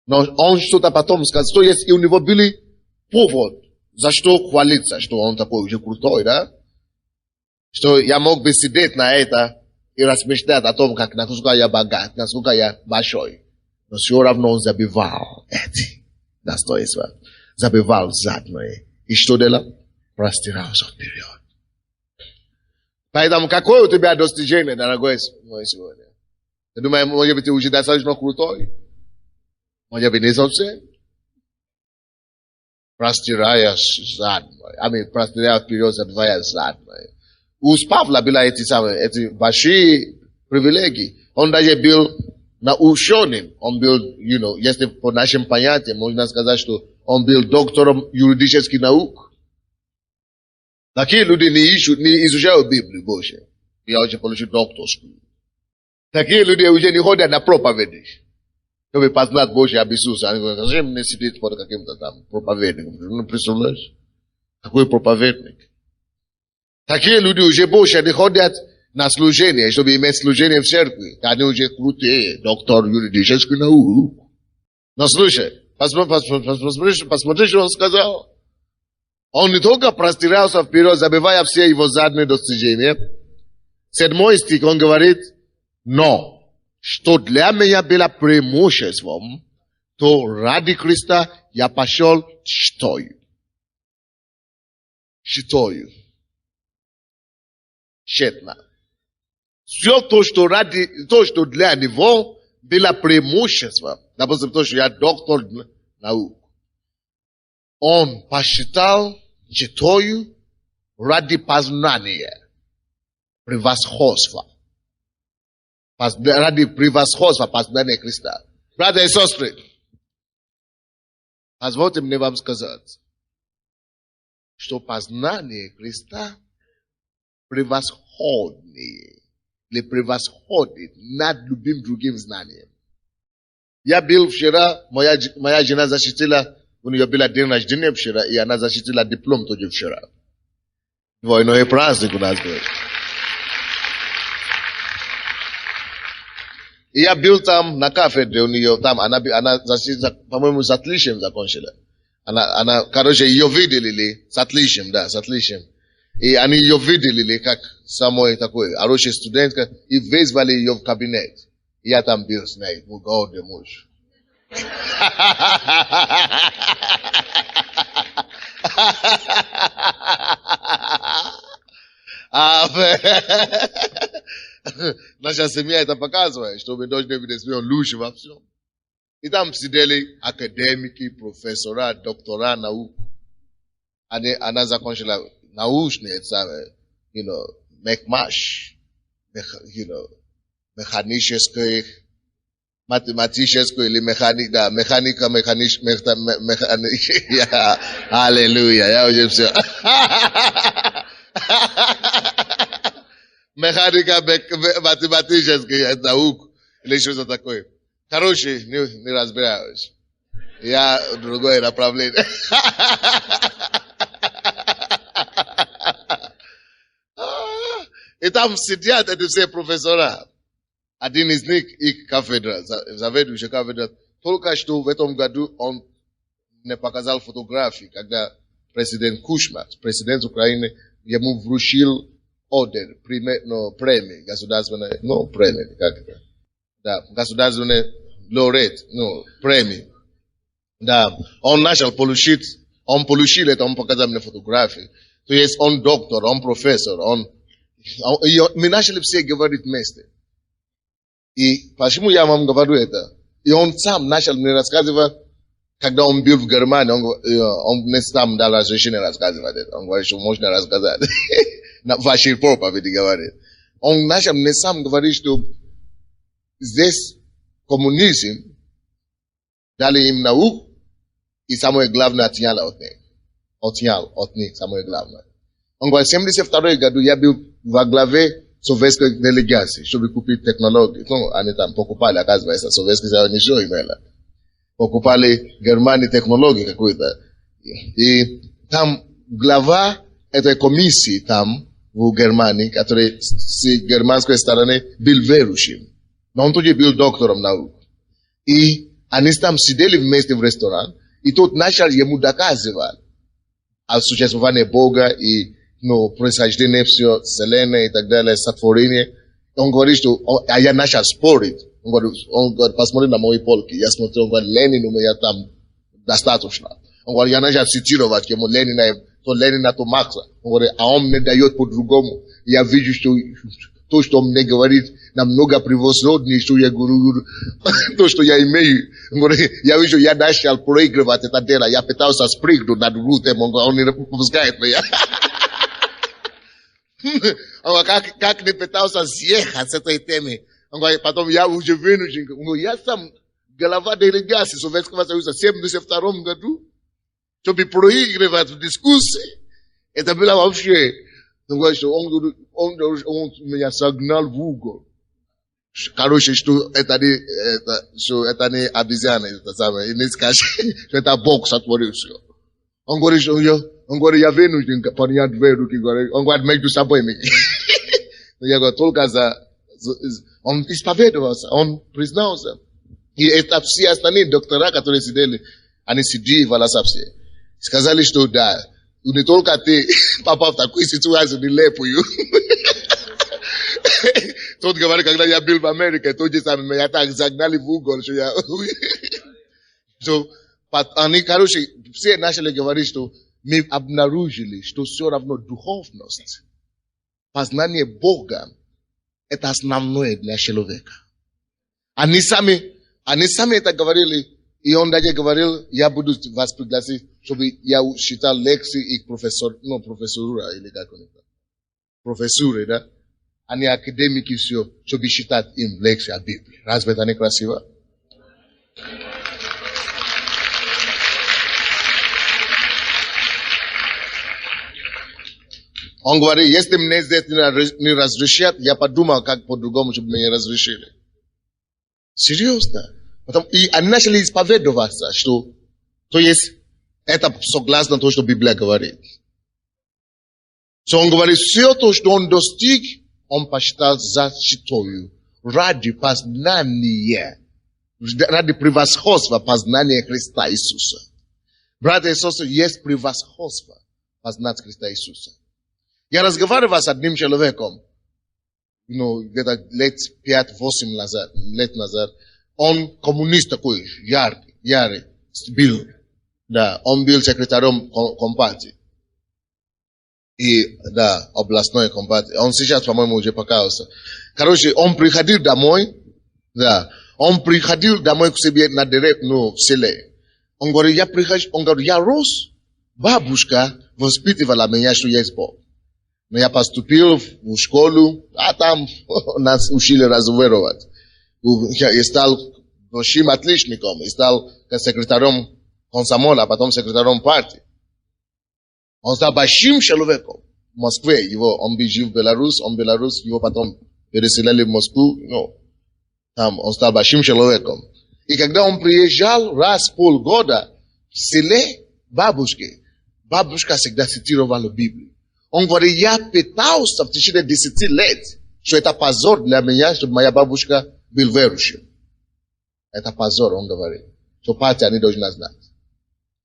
Но он что-то потом сказал, что есть, и у него были повод, за что хвалиться, что он такой уже крутой, да? Что я мог бы сидеть на это и размышлять о том, как насколько я богат, насколько я большой. Но все равно он забивал эти достоинства. Забивал заднее. И что делал? Простирался вперед. Поэтому какое у тебя достижение, дорогой мой сегодня? Ты думаешь, может быть, ты уже достаточно крутой? Может быть, не совсем? Простирая заднее. Простирая вперед, забивая заднее. У Павла были эти большие привилегии. Он даже был на ученым, он был, если по нашим понятиям, можно сказать, что он был доктором юридических наук. Такие люди не изучают Библию больше. Я уже получил докторскую. Такие люди уже не ходят на проповеди, чтобы познать Божье об Иисусе. Они говорят, зачем мне сидеть под каким-то там проповедником? Ну, представляешь? Какой проповедник? Такие люди уже больше не ходят на служение, чтобы иметь служение в церкви. Они уже крутые, доктор юридических наук. Но слушай, посмотри, что он сказал. Он не только простирался вперед, забывая все его задние достижения. 7 стих, он говорит, но, что для меня было преимуществом, то ради Христа я пошел чтою. Тщетно. Все то, что для него было преимуществом, допустим, то, что я доктор наук, он посчитал чтою ради познания, превосходства. Ради превосходства познания Христа. Братья и сестры, позвольте мне вам сказать, что познание Христа превосходнее или превосходит над любым другим знанием. Я был вчера, моя жена защитила, у нее был день рождения вчера, и она защитила диплом тоже вчера. Двойной праздник у нас был. И я был там на кафедре у нее, там она защитила, по-моему, с отличием закончила. Короче, ее видели с отличием, да, с отличием. И они ее видели, как самой такой хороший студентка, и вызвали ее в кабинет. И я там был с ней, мой гордый муж. Наша семья это показывает, что мы должны быть лучше во всем. И там сидели академики, профессора, доктора наук. Она закончила научные экзамены, мехмаш, механическое, математическое или механика, аллилуйя, я уже все. Механика, математическая наук или что-то такое. Короче, не разбираюсь. Я другое направление. И там сидят эти все профессора. Один из них их кафедра, заведующий кафедра. Только что в этом году он мне показал фотографии, когда президент Кушма, президент Украины, ему вручил ордер, премии, государственной, премии, как это? Да, государственный лауреат, премии. Да, он начал получить, он получил это, он показал мне фотографии. То есть он доктор, он профессор, мы начали все говорить вместе. И почему я вам говорю это? И он сам начал мне рассказывать, когда он был в Германии, он мне сам дал разрешение рассказывать это. Он говорит, что можно рассказать. На вашей проповеди говорит. Он начал мне сам говорить, что здесь коммунизм дали им науку, и самое главное отнял от них. Отнял от них самое главное. Он говорит, в 1972 году я был во главе советской делегации, чтобы купить технологии. Они там покупали, оказывается, Советский Союз ничего имела. Покупали Германии технологии какой-то. И там глава этой комиссии там, в Германии, который с германской стороны был верующим. Но он тоже был доктором наук. И они там сидели вместе в ресторан, и тот начал ему доказывать о существовании Бога и происхождение все, вселенной и так далее, сотворение. Он говорит, что я начал спорить. Он говорит, посмотри на мои полки. Я смотрю, он говорит, Ленин у меня там достаточно. Он говорит, я начал цитировать ему Ленина, то Ленина, то Маркса. Он говорит, а он мне дает по-другому. Я вижу, что то, что он мне говорит, намного превосходнее, что я говорю, то, что я имею. Он говорит, я вижу, я начал проигрывать это дело. Я пытался спрыгнуть над рутом, он не пускает меня. Как не пытался съехать с этой темы. Потом я уже вынужден. Я сам голова делегации Советского Союза в 1972 году, чтобы проигрывать в дискуссии. Это было вообще... Он говорит, что он меня согнал в угол. Короче, что это не обезьяны, это самое, и не скажи, что это Бог сотворил все. Он говорит, я вынужден поднять две руки, он говорит, между собой меня. Я говорю, только он исповедовался, он признался. И это все остальные доктора, которые сидели, они сидели в Волосапсе. Сказали, что да, не только ты попал в такую ситуацию, нелепую. Тот говорит, когда я был в Америке, тот же самый, меня так загнали в угол, что я... Они, короче, все начали говорить, что мы обнаружили, что все равно духовность, познание Бога, это основное для человека. Они сами это говорили, и он даже говорил, я буду вас пригласить, чтобы я читал лекции и профессура, или как он это, профессуры, да? Они академики все, чтобы читать им лекции о Библии. Разве это не красиво? Он говорит, если мне здесь не разрешат, я подумал, как по-другому, чтобы меня разрешили. Серьезно. И они начали исповедоваться, что, то есть, это согласно тому, что Библия говорит. Он говорит, все то, что он достиг, он посчитал защитою ради познания, ради превосходства познания Христа Иисуса. Братья и сестры, есть превосходство познать Христа Иисуса. Я разговаривал с одним человеком, где-то лет 5-8 лет назад. Он коммунист такой, ярый, был. Да, он был секретарем компартии. И, да, областной компартии. Он сейчас, по-моему, уже покаялся. Короче, он приходил домой, да, он приходил домой к себе на в селе. Он говорит, я рос, бабушка воспитывала меня, что есть Бог. Но я поступил в школу, а там нас учили разуверовать. Я стал большим отличником, и стал секретарем комсомола, а потом секретарем партии. Он стал большим человеком в Москве. Он жил в Беларуси, его потом переселили в Москву. Там он стал большим человеком. И когда он приезжал раз в полгода в селе бабушка всегда цитировала Библию. Он говорит, я пытался в течение 10 лет, что это позор для меня, чтобы моя бабушка был верующим. Это позор, он говорит. Что партия не должна знать,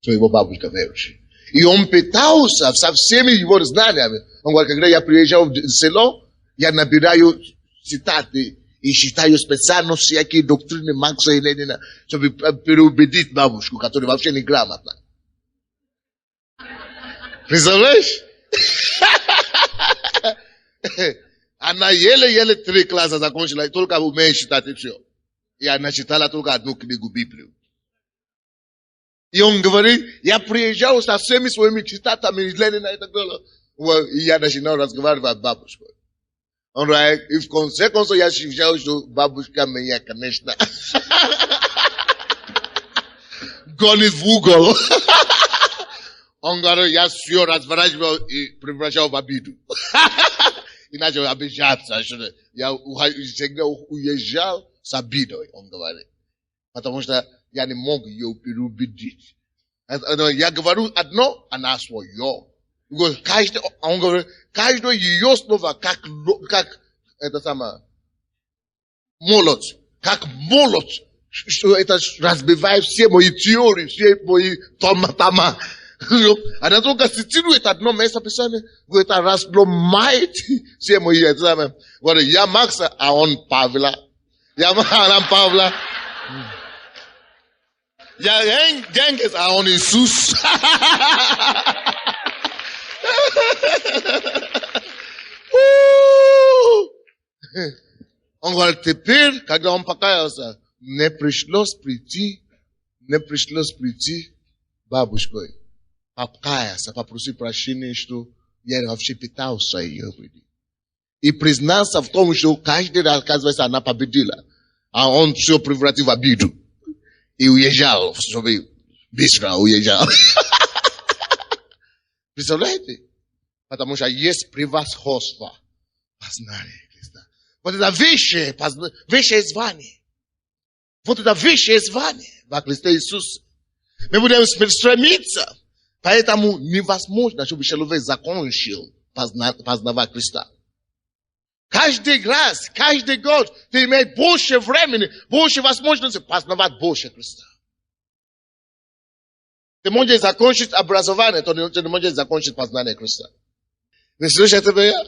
что его бабушка верующая. И он пытался со всеми его знаниями. Он говорит, когда я приезжал в село, я набираю цитаты и читаю специально всякие доктрины Маркса и Ленина, чтобы переубедить бабушку, которая вообще не грамотна. Представляешь? Она еле-еле 3 класса закончила, и только умеет читать и все. И она читала только одну книгу Библию. И он говорит, я приезжал со всеми своими цитатами из Ленина и так далее. И я начинал разговаривать с бабушкой. Он говорит, и в конце концов я ощущал, что бабушка меня, конечно, гонит в угол. Он говорит, я все разворачивал и превращал в обиду. И начал обижаться, что я всегда уезжал с обидой, он говорит. Потому что я не мог ее переубедить. Я говорю одно, она свое. Он говорит, каждое ее слово, как это самое, молот, как молот, что это разбивает все мои теории, все мои тома. Она только цитирует одно место Писания, говорит, это разломает все мои, это самое. Говорит, я Макса, а он Павла. Я Павла. Я Jenkins, а он Иисус. Он говорит, теперь, когда он покаялся, не пришлось прийти бабушкой, покаяться, попросить прощения, что я вообще пытался ее прийти. и признался в том, что каждый раз, оказывается, она победила. А он все превратил в обиду. И уезжал, чтобы быстро уезжал. Представляете? Потому что есть превосходство познания Христа. Вот это высшее звание. Вот это высшее звание во Христе Иисусе. Мы будем стремиться. Поэтому невозможно, чтобы человек закончил познавать Христа. Каждый раз, каждый год ты имеешь больше времени, больше возможностей познавать больше Христа. Ты можешь закончить образование, то ты не можешь закончить познание Христа. Вы слышите меня?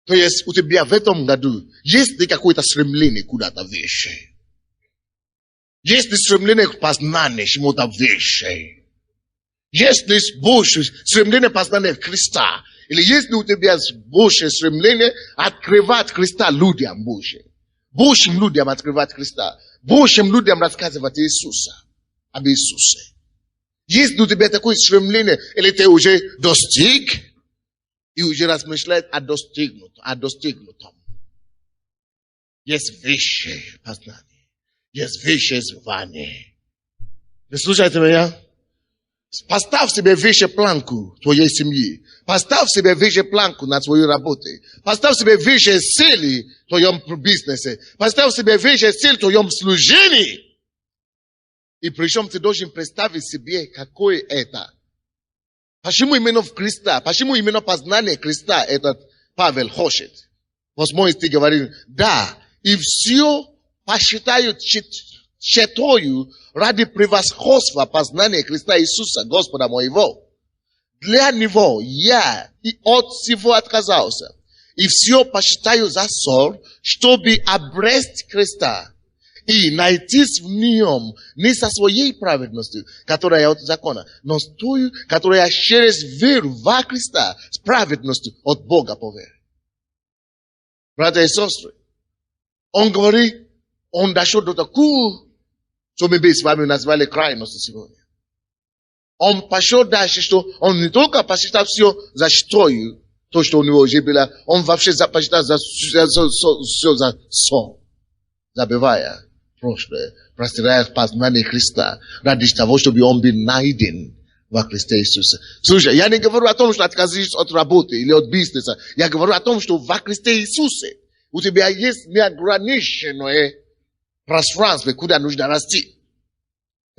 То есть у тебя в этом году есть ли какое-то стремление куда-то выше? Есть ли стремление к познанию чему-то выше? Есть ли больше стремление познания Христа? Или есть ли у тебя больше стремление открывать Христа людям больше? Большим людям открывать Христа. Большим людям рассказывать Иисуса. Об Иисусе. Есть ли у тебя такое стремление? Или ты уже достиг? И уже размышляешь о достигнутом. Есть высшее познание. Есть высшее звание. Вы слушаете меня? Поставь себе выше планку твоей семьи. Поставь себе выше планку на твоей работе. Поставь себе выше цели в твоем бизнесе. Поставь себе выше цель в твоем служении. И причем ты должен представить себе, какое это. Почему именно в Христа? Почему именно познание Христа этот Павел хочет? 8 стих говорит, да, и все посчитают тщетою ради превосходства познания Христа Иисуса, Господа моего. Для Него я и от всего отказался. И все посчитаю за ссор, чтобы обрести Христа. И найтись в нем не со своей праведностью, которая от закона, но с той, которая через веру во Христа, с праведностью от Бога по вере. Братья и сестры, он говорит, он дошел до такого, что мы бы с вами назвали крайностью сегодня. Он пошел дальше, что он не только посчитал все за чтою, то, что у него уже было, он вообще посчитал все за сон, забывая прошлое, простирая в познании Христа, ради того, чтобы он был найден во Христе Иисусе. Слушай, я не говорю о том, что отказываешься от работы или от бизнеса. Я говорю о том, что во Христе Иисусе у тебя есть неограниченное пространство, куда нужно расти.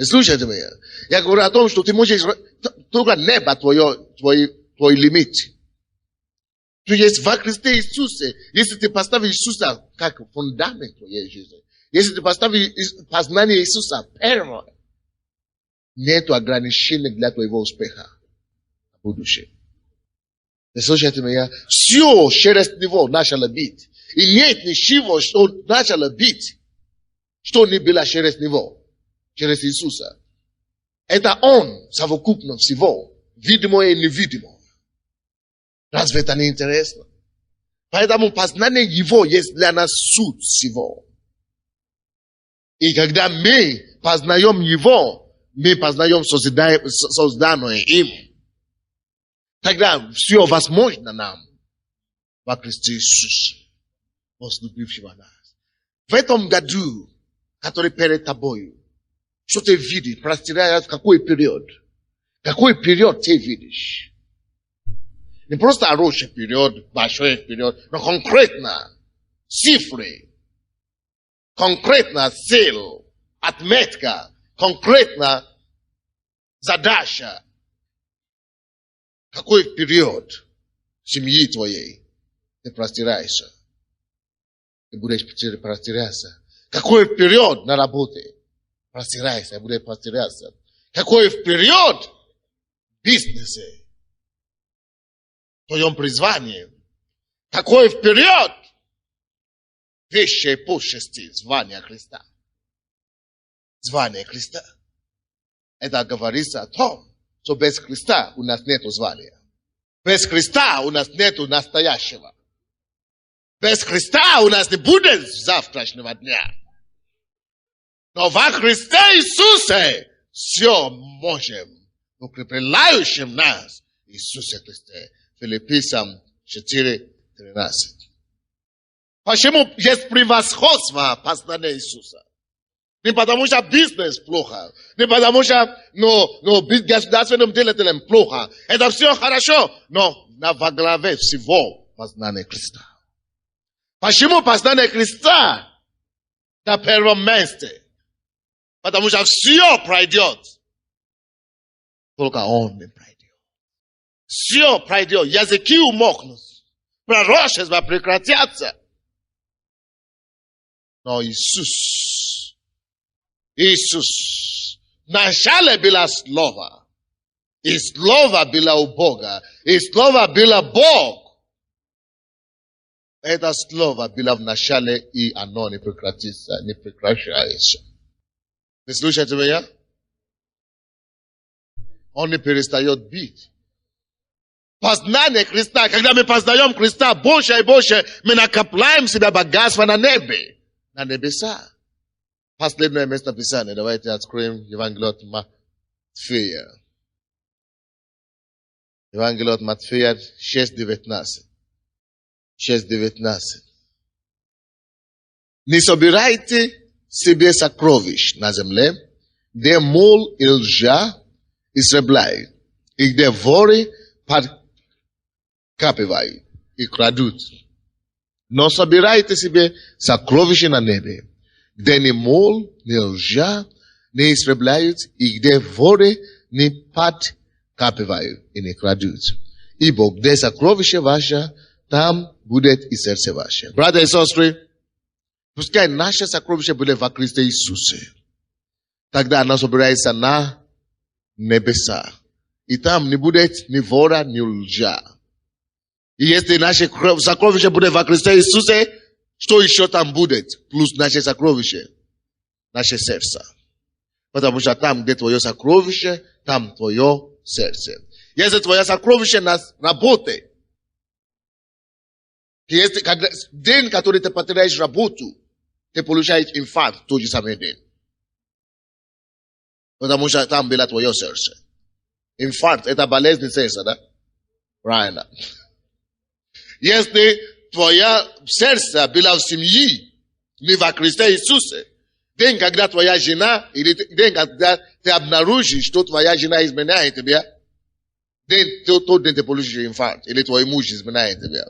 Слушайте меня. Я говорю о том, что ты можешь, только небо твой лимит. То есть во Христе Иисусе, если ты поставишь Иисуса как фундамент твоей жизни, если ты поставишь познание Иисуса первое, нет ограничений для твоего успеха в будущем. Вы слушаете меня? Все через него начало быть. И нет ничего, что начало быть, что не было через него, через Иисуса. Это Он, совокупно всего, видимое и невидимое. Разве это не интересно? Поэтому познание Его есть для нас суть всего. И когда мы познаем Его, мы познаем созданное им. Тогда все возможно нам во Христе Иисусе, возлюбившего нас. В этом году, который перед тобою, что ты видишь, простирая в какой период? Какой период ты видишь? Не просто хороший период, большой период, но конкретно цифры, конкретно цель, отметка, конкретно задача. Какой период семьи твоей ты простираешься? Ты будешь простираться. Какой период на работе? Простирайся, будешь простираться. Какой период в бизнесе? В твоем призвании? Какой период высшей почести звания Христа? Звание Христа. Это говорится о том, что без Христа у нас нет звания. Без Христа у нас нет настоящего. Без Христа у нас не будет завтрашнего дня. Но во Христе Иисусе все можем, укрепляющим нас Иисусе Христе. Филиппийцам 4:13. Почему есть превосходство познания Иисуса? Не потому что бизнес плохо, не потому что в государственном деле плохо. Это все хорошо, но во главе всего познание Христа. Почему познание Христа на первом месте? Потому что все пройдет. Только Он не пройдет. Все пройдет. Языки умолкнут. Пророчества прекратятся. Но Иисус, вначале было Слово. И Слово было у Бога. И Слово было Бог. Это Слово было в начале, и оно не прекратится, не прекращается. Вы слушаете меня? Он не перестает бить. Познание Христа, когда мы познаем Христа больше и больше, мы накопляем себе богатство на небе. На небеса. Последнее место Писания. Давайте откроем Евангелие от Матфея. Евангелие от Матфея 6:19. 6:19. Не собирайте себе сокровищ на земле, где мол и лжа истребляют, и где воры подкапывают и крадут. Но собирайте себе сокровища на небе, где ни мол, ни лжа не истребляют, и где воры не подкапывают и не крадут. Ибо где сокровище ваше, там будет и сердце ваше. Братья и сестры, пускай наше сокровище будет во Христе Иисусе. Тогда оно собирается на небеса. И там не будет ни вора, ни лжа. И если наше сокровище будет во Христе Иисусе, что еще там будет? Плюс наше сокровище, наше сердце. Потому что там, где твое сокровище, там твое сердце. Если твое сокровище на работе, если день, который ты потеряешь работу, ты получаешь инфаркт в тот же самый день. Потому что там было твое сердце. Инфаркт – это болезнь сердца, да? Правильно. Если твое сердце было в семье, не во Христе Иисусе, день, когда твоя жена, или день, когда ты обнаружишь, что твоя жена изменяет тебя, тот день ты получишь инфаркт, или твой муж изменяет тебя.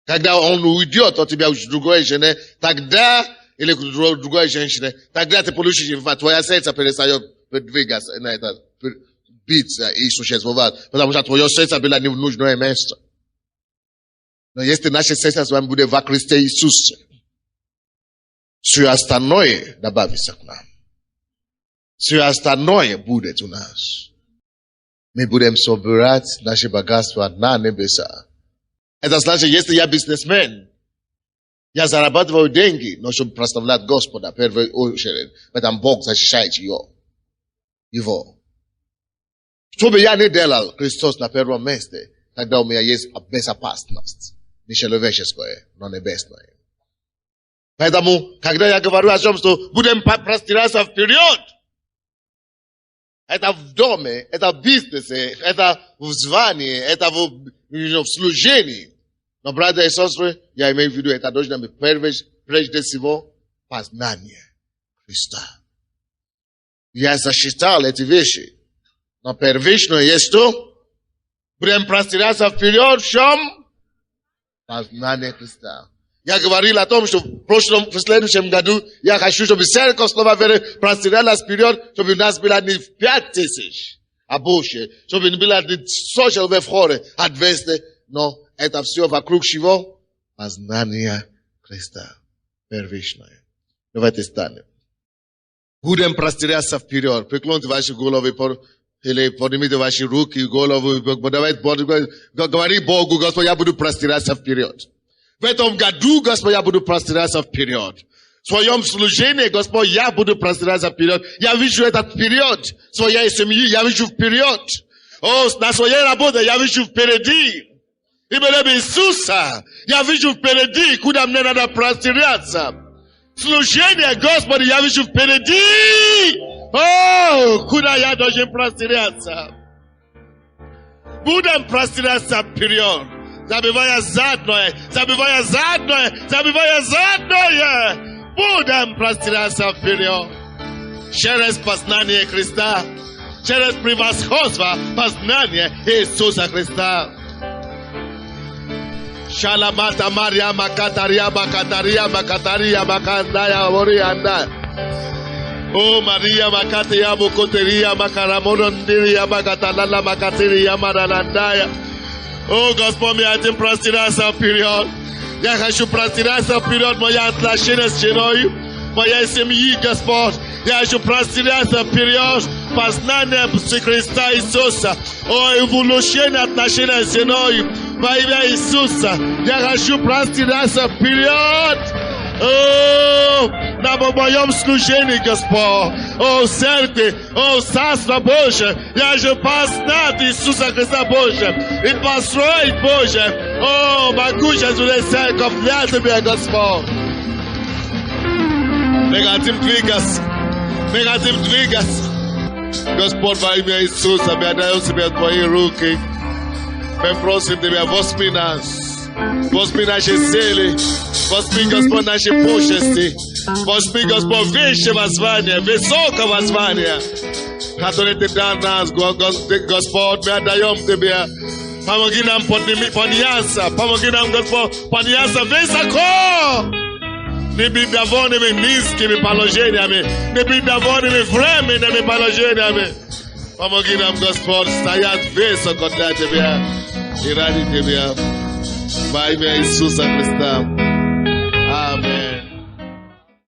Когда он уйдет от тебя с другой жены, тогда, или другой женщине, тогда ты получишь инфаркт, твое сердце перестает двигаться, биться и существовать, потому что твое сердце было не в нужное место. Но если наше сердце с вами будет во Христе Иисусе, все остальное добавится к нам. Все остальное будет у нас. Мы будем собирать наше богатство на небеса. Это значит, если я бизнесмен, я зарабатываю деньги, но чтобы прославлять Господа в первую очередь, поэтому Бог защищает его. Что бы я ни делал, Христос на первом месте, тогда у меня есть безопасность. Не человеческое, но небесное. Поэтому, когда я говорю о том, что будем простираться вперед, это в доме, это в бизнесе, это в звании, это в служении. Но, братья и сестры, я имею в виду, это должно быть прежде всего познание Христа. Я засчитал эти вещи. Но первичное есть что? Будем простираться вперед, в чем? Познание Христа. Я говорил о том, что в следующем году я хочу, чтобы церковь Слова Веры простиралась вперед, чтобы у нас было не 5000, а больше. Чтобы не было не 100 человек в хоре, а 200. Но это все вокруг чего? Познание Христа. Первичное. Давайте станем. Будем простираться вперед. Преклоните ваши головы или поднимите ваши руки и голову. Говори Богу, Господь, я буду простираться вперед. В этом году, Господь, я буду простираться вперед. В своем служении, Господь, я буду простираться вперед. Я вижу этот вперед. Своей семьи я вижу вперед. На своей работе я вижу впереди. Именем Иисуса я вижу впереди, куда мне надо простираться. Служение, Господи, я вижу впереди. Куда я должен простираться? Budem простираться вперед. Забивая задное. Будем простираться вперед. Через познание Христа. Через превосходство познания Иисуса Христа. Шаламата Мария Макатария Макандая Ворианда. О Мария Макатия Мукутерия Макарамондирия Макаталала Макатирия Маранандая. О Господь, я хотим простираться вперед. Я хочу простираться вперед, моя отношения с женой, моей семьи, Господь. Я хочу простираться вперед, познание Христа Иисуса. О, улучшение отношения с женой во имя Иисуса. Я хочу простираться вперед. О, на моем служении, Господь. О, церкви, о, Царство Божие. Я хочу познать Иисуса Христа Божия и построить Божие. О, могущественная церковь для Тебя, Господь. Мы хотим двигаться. Господь, во имя Иисуса, мы отдаем Тебе Твои руки. Мы просим Тебя, воспри нас. Воспри наши силы. Воспри, Господь, наши почести. Воспри, Господь, высшего звания, высокого звания, которое Ты дал нас, Господь, мы отдаем Тебе. Помоги нам подняться. Помоги нам, Господь, подняться высоко. Не быть довольными низкими положениями. Не быть довольными временными положениями. Помоги нам, Господь, стоять высоко для Тебя и ради Тебя. Во имя Иисуса Христа.